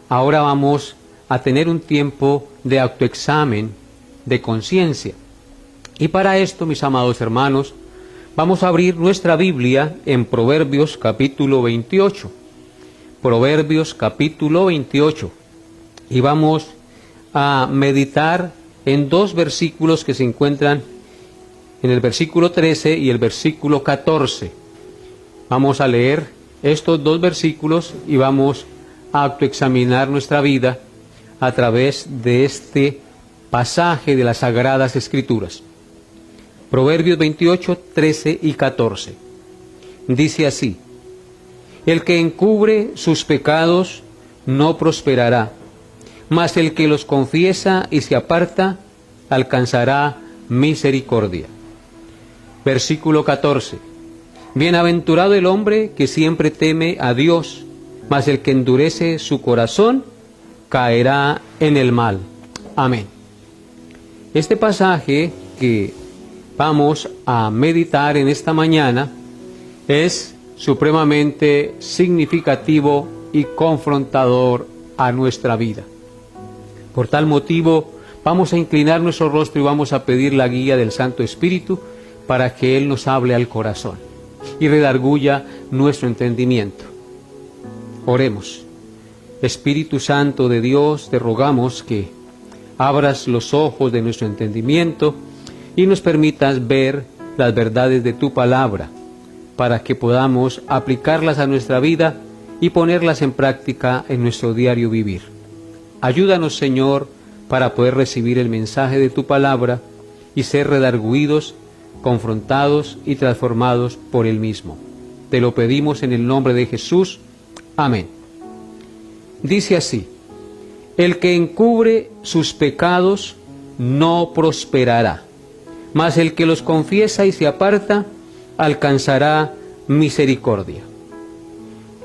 ahora vamos a tener un tiempo de autoexamen, de conciencia. Y para esto, mis amados hermanos, vamos a abrir nuestra Biblia en Proverbios capítulo 28. Proverbios capítulo 28. Y vamos a meditar en dos versículos que se encuentran en el versículo 13 y el versículo 14. Vamos a leer estos dos versículos y vamos a autoexaminar nuestra vida a través de este pasaje de las Sagradas Escrituras. Proverbios 28, 13 y 14. Dice así: el que encubre sus pecados no prosperará, mas el que los confiesa y se aparta alcanzará misericordia. Versículo 14. Bienaventurado el hombre que siempre teme a Dios, mas el que endurece su corazón caerá en el mal. Amén. Este pasaje que vamos a meditar en esta mañana es supremamente significativo y confrontador a nuestra vida. Por tal motivo, vamos a inclinar nuestro rostro y vamos a pedir la guía del Santo Espíritu para que Él nos hable al corazón y redarguya nuestro entendimiento. Oremos. Espíritu Santo de Dios, te rogamos que abras los ojos de nuestro entendimiento y nos permitas ver las verdades de tu palabra, para que podamos aplicarlas a nuestra vida y ponerlas en práctica en nuestro diario vivir. Ayúdanos, Señor, para poder recibir el mensaje de tu palabra y ser redarguidos, confrontados y transformados por él mismo. Te lo pedimos en el nombre de Jesús. Amén. Dice así: el que encubre sus pecados no prosperará, mas el que los confiesa y se aparta alcanzará misericordia.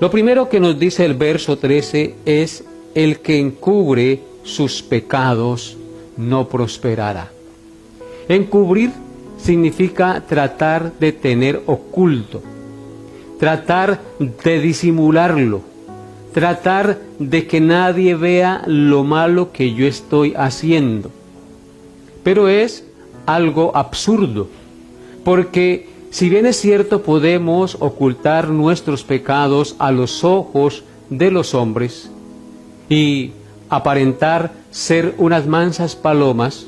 Lo primero que nos dice el verso 13 es: el que encubre sus pecados no prosperará. Encubrir significa tratar de tener oculto, tratar de disimularlo, tratar de que nadie vea lo malo que yo estoy haciendo. Pero es algo absurdo, porque si bien es cierto podemos ocultar nuestros pecados a los ojos de los hombres y aparentar ser unas mansas palomas,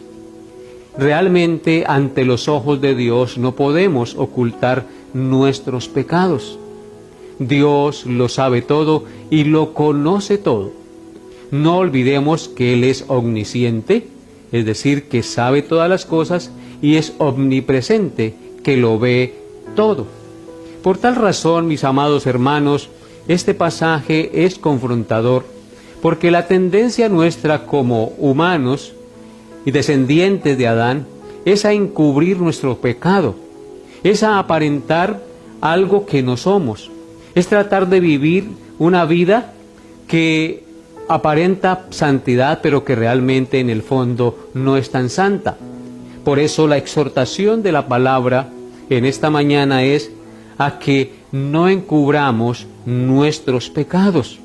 realmente ante los ojos de Dios no podemos ocultar nuestros pecados. Dios lo sabe todo y lo conoce todo. No olvidemos que Él es omnisciente, es decir, que sabe todas las cosas, y es omnipresente, que lo ve todo. Por tal razón, mis amados hermanos, este pasaje es confrontador, porque la tendencia nuestra como humanos y descendientes de Adán es a encubrir nuestro pecado, es a aparentar algo que no somos, es tratar de vivir una vida que aparenta santidad, pero que realmente en el fondo no es tan santa. Por eso la exhortación de la palabra en esta mañana es a que no encubramos nuestros pecados,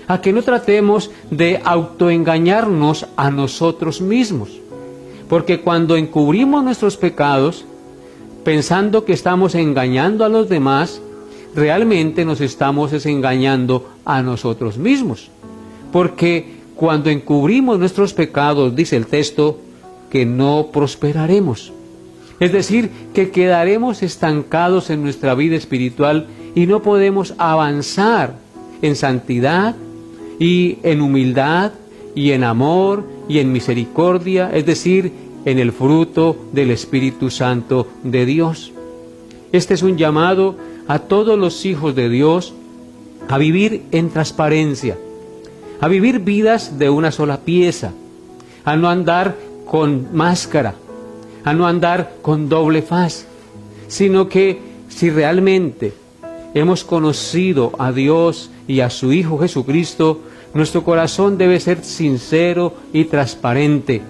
a que no tratemos de autoengañarnos a nosotros mismos, porque cuando encubrimos nuestros pecados, pensando que estamos engañando a los demás, realmente nos estamos desengañando a nosotros mismos, porque cuando encubrimos nuestros pecados, dice el texto, que no prosperaremos. Es decir, que quedaremos estancados en nuestra vida espiritual y no podemos avanzar en santidad y en humildad y en amor y en misericordia, es decir, en el fruto del Espíritu Santo de Dios. Este es un llamado a todos los hijos de Dios a vivir en transparencia, a vivir vidas de una sola pieza, a no andar con máscara, a no andar con doble faz, sino que si realmente hemos conocido a Dios y a su Hijo Jesucristo, nuestro corazón debe ser sincero y transparente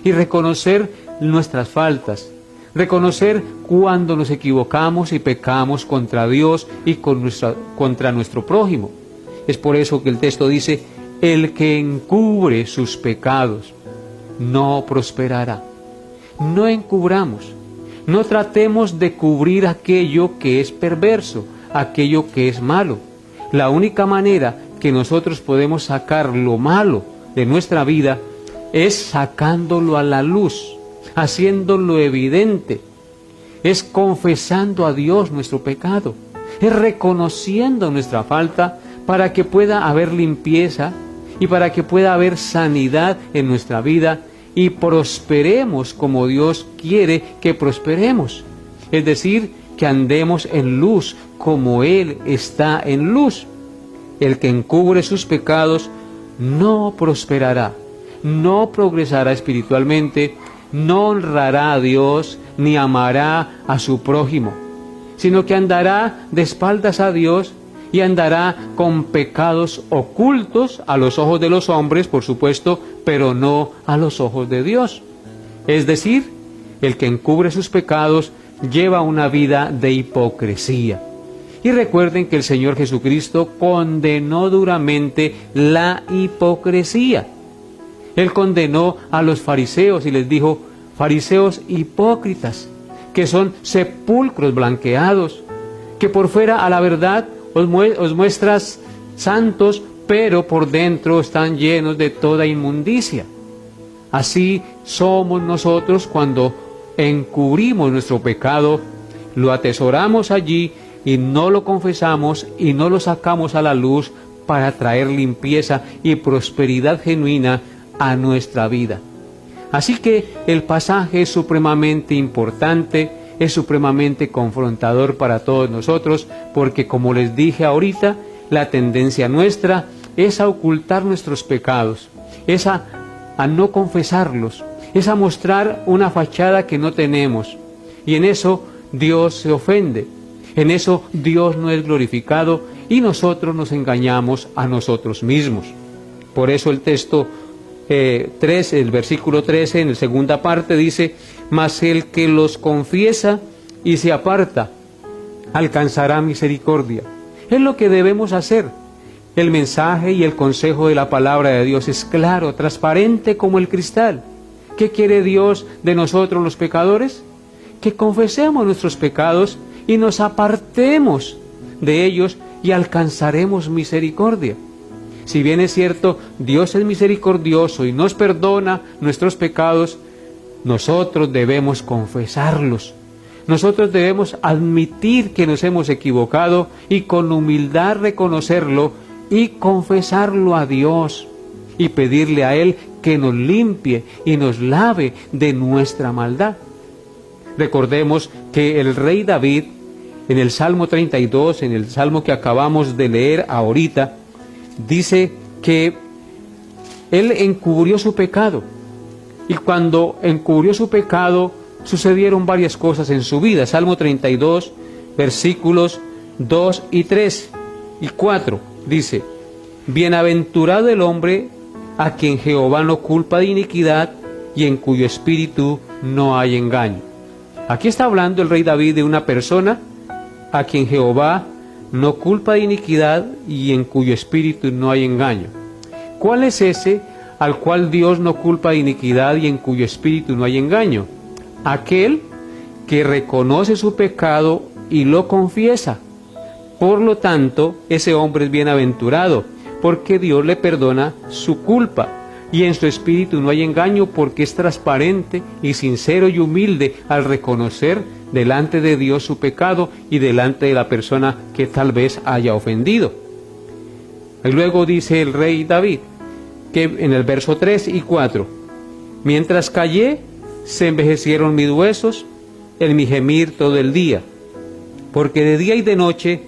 y reconocer nuestras faltas, reconocer cuando nos equivocamos y pecamos contra Dios y contra nuestro prójimo. Es por eso que el texto dice: el que encubre sus pecados no prosperará. No encubramos, no tratemos de cubrir aquello que es perverso, aquello que es malo. La única manera que nosotros podemos sacar lo malo de nuestra vida es sacándolo a la luz, haciéndolo evidente, es confesando a Dios nuestro pecado, es reconociendo nuestra falta para que pueda haber limpieza y para que pueda haber sanidad en nuestra vida y prosperemos como Dios quiere que prosperemos. Es decir, que andemos en luz como Él está en luz. El que encubre sus pecados no prosperará, no progresará espiritualmente, no honrará a Dios ni amará a su prójimo, sino que andará de espaldas a Dios y andará con pecados ocultos a los ojos de los hombres, por supuesto, pero no a los ojos de Dios. Es decir, el que encubre sus pecados lleva una vida de hipocresía. Y recuerden que el Señor Jesucristo condenó duramente la hipocresía. Él condenó a los fariseos y les dijo: fariseos hipócritas, que son sepulcros blanqueados, que por fuera a la verdad os muestras santos, pero por dentro están llenos de toda inmundicia. Así somos nosotros cuando encubrimos nuestro pecado, lo atesoramos allí y no lo confesamos y no lo sacamos a la luz para traer limpieza y prosperidad genuina a nuestra vida. Así que el pasaje es supremamente importante, es supremamente confrontador para todos nosotros, porque como les dije ahorita, la tendencia nuestra es a ocultar nuestros pecados, es a no confesarlos, es a mostrar una fachada que no tenemos, y en eso Dios se ofende, en eso Dios no es glorificado y nosotros nos engañamos a nosotros mismos. Por eso el texto 13, el versículo 13, en la segunda parte dice: mas el que los confiesa y se aparta, alcanzará misericordia. Es lo que debemos hacer. El mensaje y el consejo de la palabra de Dios es claro, transparente como el cristal. ¿Qué quiere Dios de nosotros los pecadores? Que confesemos nuestros pecados y nos apartemos de ellos y alcanzaremos misericordia. Si bien es cierto, Dios es misericordioso y nos perdona nuestros pecados, nosotros debemos confesarlos. Nosotros debemos admitir que nos hemos equivocado y con humildad reconocerlo y confesarlo a Dios y pedirle a Él que nos limpie y nos lave de nuestra maldad. Recordemos que el rey David, en el Salmo 32, en el Salmo que acabamos de leer ahorita, dice que él encubrió su pecado. Y cuando encubrió su pecado, sucedieron varias cosas en su vida. Salmo 32, versículos 2 y 3 y 4, dice: bienaventurado el hombre a quien Jehová no culpa de iniquidad y en cuyo espíritu no hay engaño. Aquí está hablando el rey David de una persona a quien Jehová no culpa de iniquidad y en cuyo espíritu no hay engaño. ¿Cuál es ese al cual Dios no culpa de iniquidad y en cuyo espíritu no hay engaño? Aquel que reconoce su pecado y lo confiesa. Por lo tanto, ese hombre es bienaventurado, porque Dios le perdona su culpa, y en su espíritu no hay engaño, porque es transparente y sincero y humilde al reconocer delante de Dios su pecado y delante de la persona que tal vez haya ofendido. Y luego dice el rey David, que en el verso 3 y 4, mientras callé, se envejecieron mis huesos en mi gemir todo el día, porque de día y de noche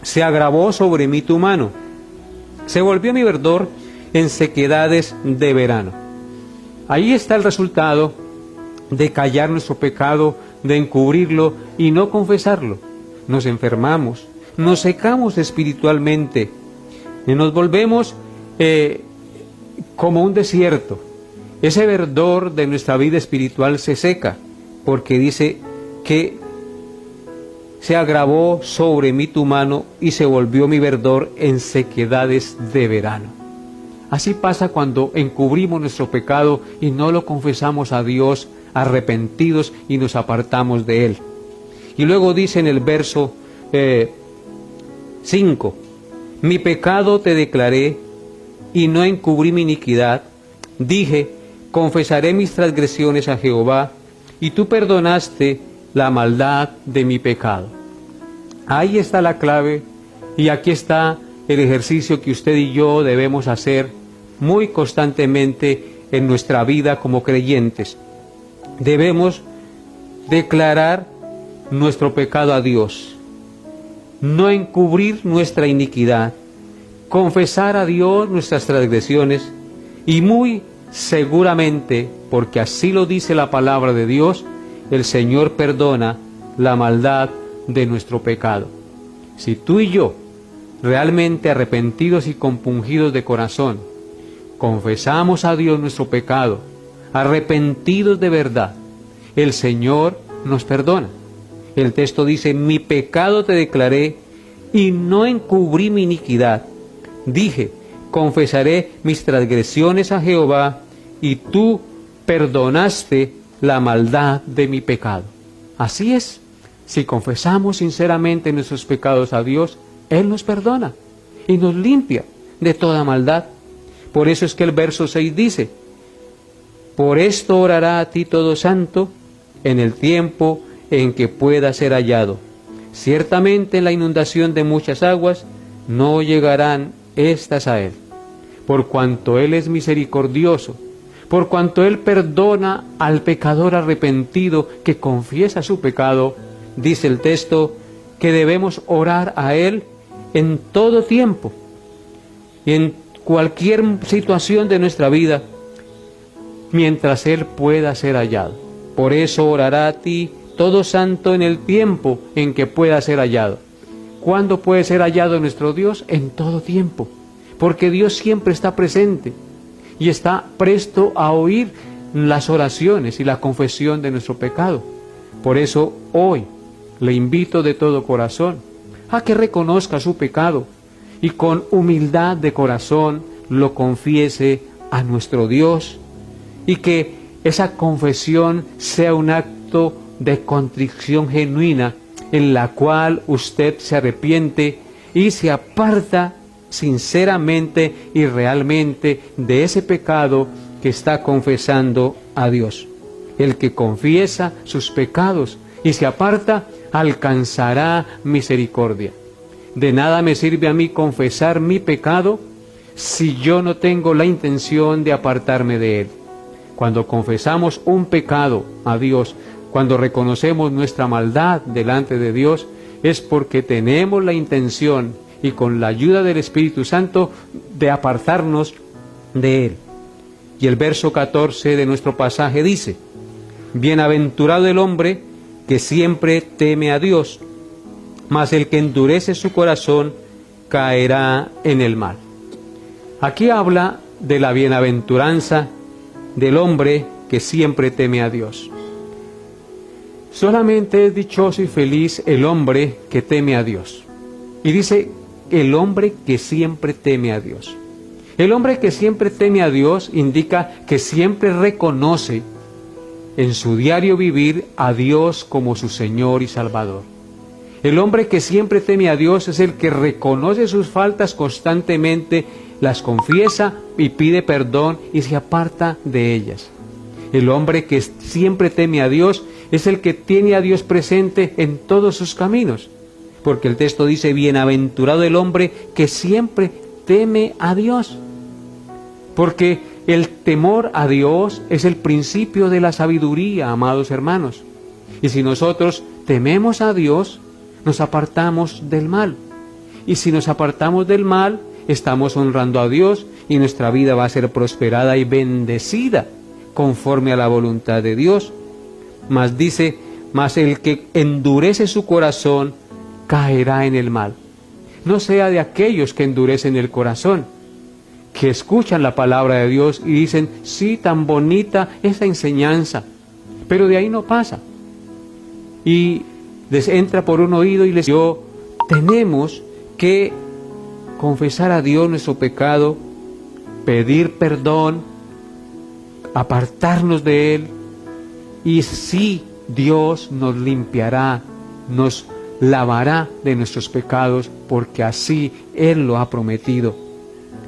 se agravó sobre mí tu mano, se volvió mi verdor en sequedades de verano. Ahí está el resultado de callar nuestro pecado, de encubrirlo y no confesarlo. Nos enfermamos, nos secamos espiritualmente y nos volvemos como un desierto. Ese verdor de nuestra vida espiritual se seca, porque dice que se agravó sobre mí tu mano y se volvió mi verdor en sequedades de verano. Así pasa cuando encubrimos nuestro pecado y no lo confesamos a Dios arrepentidos y nos apartamos de Él. Y luego dice en el verso 5, mi pecado te declaré y no encubrí mi iniquidad. Dije, confesaré mis transgresiones a Jehová, y tú perdonaste la maldad de mi pecado. Ahí está la clave, y aquí está el ejercicio que usted y yo debemos hacer muy constantemente en nuestra vida como creyentes. Debemos declarar nuestro pecado a Dios, no encubrir nuestra iniquidad, confesar a Dios nuestras transgresiones y muy seguramente, porque así lo dice la palabra de Dios, el Señor perdona la maldad de nuestro pecado. Si tú y yo, realmente arrepentidos y compungidos de corazón, confesamos a Dios nuestro pecado, arrepentidos de verdad, el Señor nos perdona. El texto dice, mi pecado te declaré y no encubrí mi iniquidad. Dije, confesaré mis transgresiones a Jehová, y tú perdonaste la maldad de mi pecado. Así es, si confesamos sinceramente nuestros pecados a Dios, Él nos perdona y nos limpia de toda maldad. Por eso es que el verso 6 dice, por esto orará a ti todo santo en el tiempo en que pueda ser hallado. Ciertamente en la inundación de muchas aguas no llegarán estas a Él. Por cuanto Él es misericordioso, por cuanto Él perdona al pecador arrepentido que confiesa su pecado, dice el texto que debemos orar a Él en todo tiempo y en cualquier situación de nuestra vida, mientras Él pueda ser hallado. Por eso orará a ti todo santo en el tiempo en que pueda ser hallado. ¿Cuándo puede ser hallado nuestro Dios? En todo tiempo, porque Dios siempre está presente y está presto a oír las oraciones y la confesión de nuestro pecado. Por eso hoy le invito de todo corazón a que reconozca su pecado y con humildad de corazón lo confiese a nuestro Dios, y que esa confesión sea un acto de contrición genuina en la cual usted se arrepiente y se aparta sinceramente y realmente de ese pecado que está confesando a Dios. El que confiesa sus pecados y se aparta alcanzará misericordia. De nada me sirve a mí confesar mi pecado si yo no tengo la intención de apartarme de él. Cuando confesamos un pecado a Dios, cuando reconocemos nuestra maldad delante de Dios, es porque tenemos la intención y con la ayuda del Espíritu Santo de apartarnos de Él. Y el verso 14 de nuestro pasaje dice, bienaventurado el hombre que siempre teme a Dios, mas el que endurece su corazón caerá en el mal. Aquí habla de la bienaventuranza del hombre que siempre teme a Dios. Solamente es dichoso y feliz el hombre que teme a Dios. Y dice, el hombre que siempre teme a Dios. El hombre que siempre teme a Dios indica que siempre reconoce en su diario vivir a Dios como su Señor y Salvador. El hombre que siempre teme a Dios es el que reconoce sus faltas constantemente, las confiesa y pide perdón y se aparta de ellas. El hombre que siempre teme a Dios es el que tiene a Dios presente en todos sus caminos, porque el texto dice, bienaventurado el hombre que siempre teme a Dios, porque el temor a Dios es el principio de la sabiduría, amados hermanos. Y si nosotros tememos a Dios, nos apartamos del mal. Y si nos apartamos del mal, estamos honrando a Dios y nuestra vida va a ser prosperada y bendecida conforme a la voluntad de Dios. Mas dice, mas el que endurece su corazón caerá en el mal. No sea de aquellos que endurecen el corazón, que escuchan la palabra de Dios y dicen, sí, tan bonita esa enseñanza, pero de ahí no pasa. Y les entra por un oído y les dice, tenemos que confesar a Dios nuestro pecado pedir perdón, apartarnos de él, y sí, Dios nos limpiará, nos lavará de nuestros pecados, porque así Él lo ha prometido.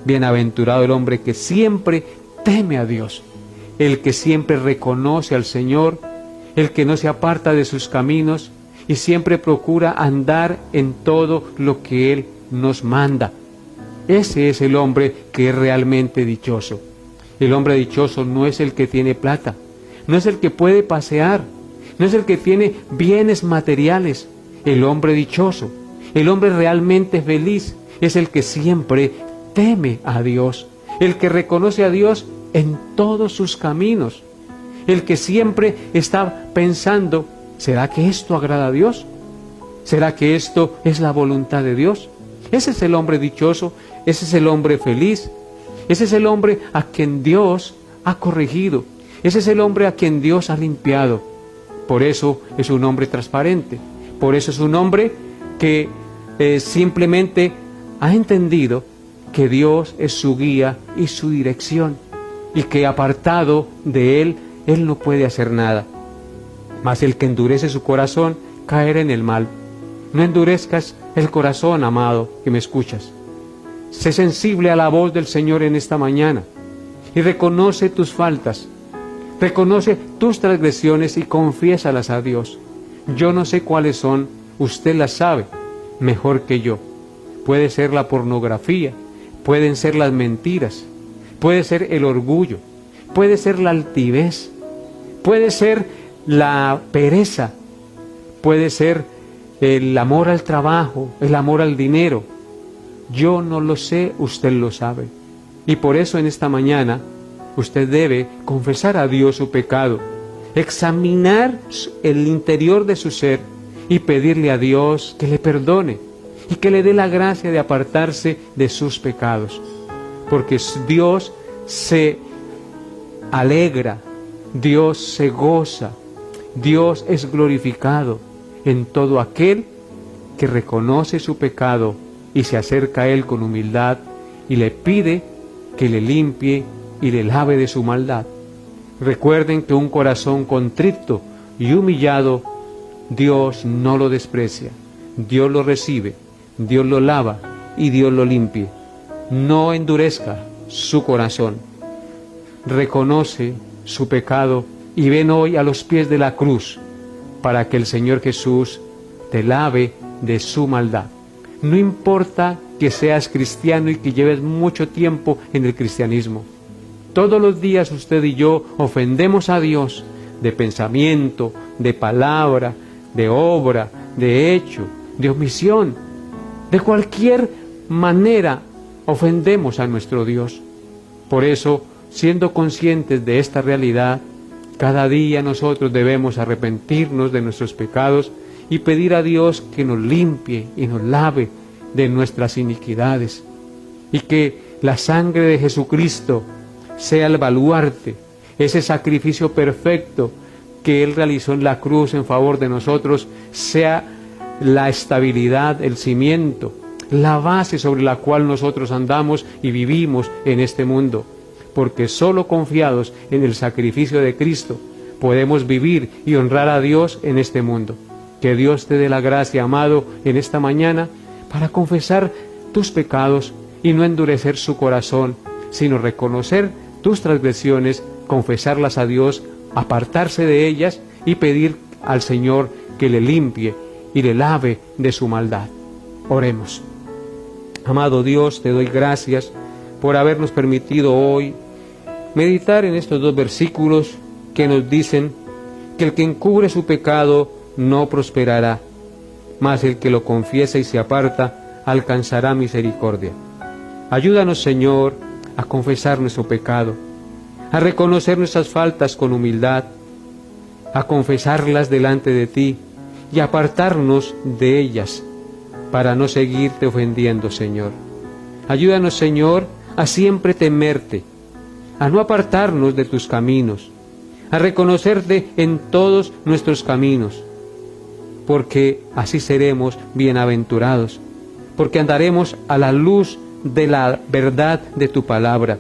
Bienaventurado el hombre que siempre teme a Dios, el que siempre reconoce al Señor, el que no se aparta de sus caminos y siempre procura andar en todo lo que Él nos manda. Ese es el hombre que es realmente dichoso. El hombre dichoso no es el que tiene plata, no es el que puede pasear, no es el que tiene bienes materiales. El hombre dichoso, el hombre realmente feliz, es el que siempre teme a Dios, el que reconoce a Dios en todos sus caminos, el que siempre está pensando, ¿será que esto agrada a Dios? ¿Será que esto es la voluntad de Dios? Ese es el hombre dichoso, ese es el hombre feliz, ese es el hombre a quien Dios ha corregido, ese es el hombre a quien Dios ha limpiado. Por eso es un hombre transparente, por eso es un hombre que simplemente ha entendido que Dios es su guía y su dirección, y que apartado de Él, Él no puede hacer nada. Mas el que endurece su corazón caerá en el mal. No endurezcas el corazón, amado, que me escuchas. Sé sensible a la voz del Señor en esta mañana y reconoce tus faltas, reconoce tus transgresiones y confiésalas a Dios. Yo no sé cuáles son, usted las sabe mejor que yo. Puede ser la pornografía, pueden ser las mentiras, puede ser el orgullo, puede ser la altivez, puede ser la pereza, puede ser el amor al trabajo, el amor al dinero. Yo no lo sé, usted lo sabe. Y por eso en esta mañana usted debe confesar a Dios su pecado, examinar el interior de su ser y pedirle a Dios que le perdone y que le dé la gracia de apartarse de sus pecados. Porque Dios se alegra, Dios se goza, Dios es glorificado en todo aquel que reconoce su pecado y se acerca a Él con humildad y le pide que le limpie y le lave de su maldad. Recuerden que un corazón contrito y humillado, Dios no lo desprecia. Dios lo recibe, Dios lo lava y Dios lo limpie. No endurezca su corazón. Reconoce su pecado y ven hoy a los pies de la cruz para que el Señor Jesús te lave de su maldad. No importa que seas cristiano y que lleves mucho tiempo en el cristianismo. Todos los días usted y yo ofendemos a Dios de pensamiento, de palabra, de obra, de hecho, de omisión. De cualquier manera ofendemos a nuestro Dios. Por eso, siendo conscientes de esta realidad, cada día nosotros debemos arrepentirnos de nuestros pecados y pedir a Dios que nos limpie y nos lave de nuestras iniquidades. Y que la sangre de Jesucristo sea el baluarte, ese sacrificio perfecto que Él realizó en la cruz en favor de nosotros, sea la estabilidad, el cimiento, la base sobre la cual nosotros andamos y vivimos en este mundo. Porque solo confiados en el sacrificio de Cristo podemos vivir y honrar a Dios en este mundo. Que Dios te dé la gracia, amado, en esta mañana para confesar tus pecados y no endurecer su corazón, sino reconocer tus transgresiones, confesarlas a Dios, apartarse de ellas y pedir al Señor que le limpie y le lave de su maldad. Oremos. Amado Dios, te doy gracias por habernos permitido hoy meditar en estos dos versículos que nos dicen que el que encubre su pecado no prosperará, mas el que lo confiesa y se aparta alcanzará misericordia. Ayúdanos, Señor, a confesar nuestro pecado, a reconocer nuestras faltas con humildad, a confesarlas delante de ti y apartarnos de ellas para no seguirte ofendiendo, Señor. Ayúdanos, Señor, a siempre temerte, a no apartarnos de tus caminos, a reconocerte en todos nuestros caminos, porque así seremos bienaventurados, porque andaremos a la luz de la verdad de tu palabra,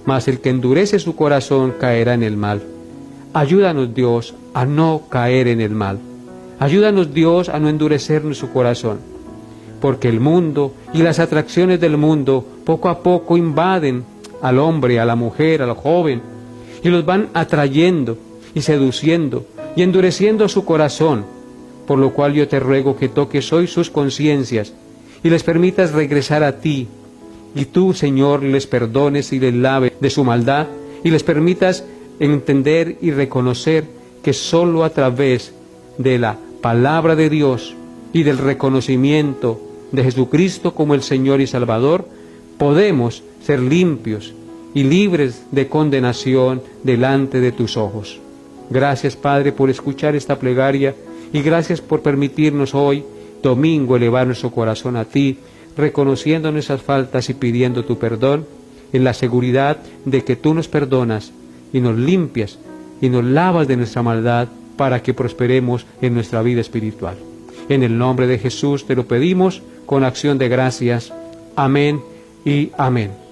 mas el que endurece su corazón caerá en el mal. Ayúdanos, Dios, a no caer en el mal. Ayúdanos, Dios, a no endurecer nuestro corazón, porque el mundo y las atracciones del mundo poco a poco invaden al hombre, a la mujer, al joven, y los van atrayendo y seduciendo y endureciendo su corazón, por lo cual yo te ruego que toques hoy sus conciencias y les permitas regresar a ti, y tú, Señor, les perdones y les laves de su maldad, y les permitas entender y reconocer que sólo a través de la palabra de Dios y del reconocimiento de Jesucristo como el Señor y Salvador, podemos ser limpios y libres de condenación delante de tus ojos. Gracias, Padre, por escuchar esta plegaria, y gracias por permitirnos hoy, domingo, elevar nuestro corazón a ti, reconociendo nuestras faltas y pidiendo tu perdón, en la seguridad de que tú nos perdonas y nos limpias y nos lavas de nuestra maldad para que prosperemos en nuestra vida espiritual. En el nombre de Jesús te lo pedimos con acción de gracias. Amén y amén.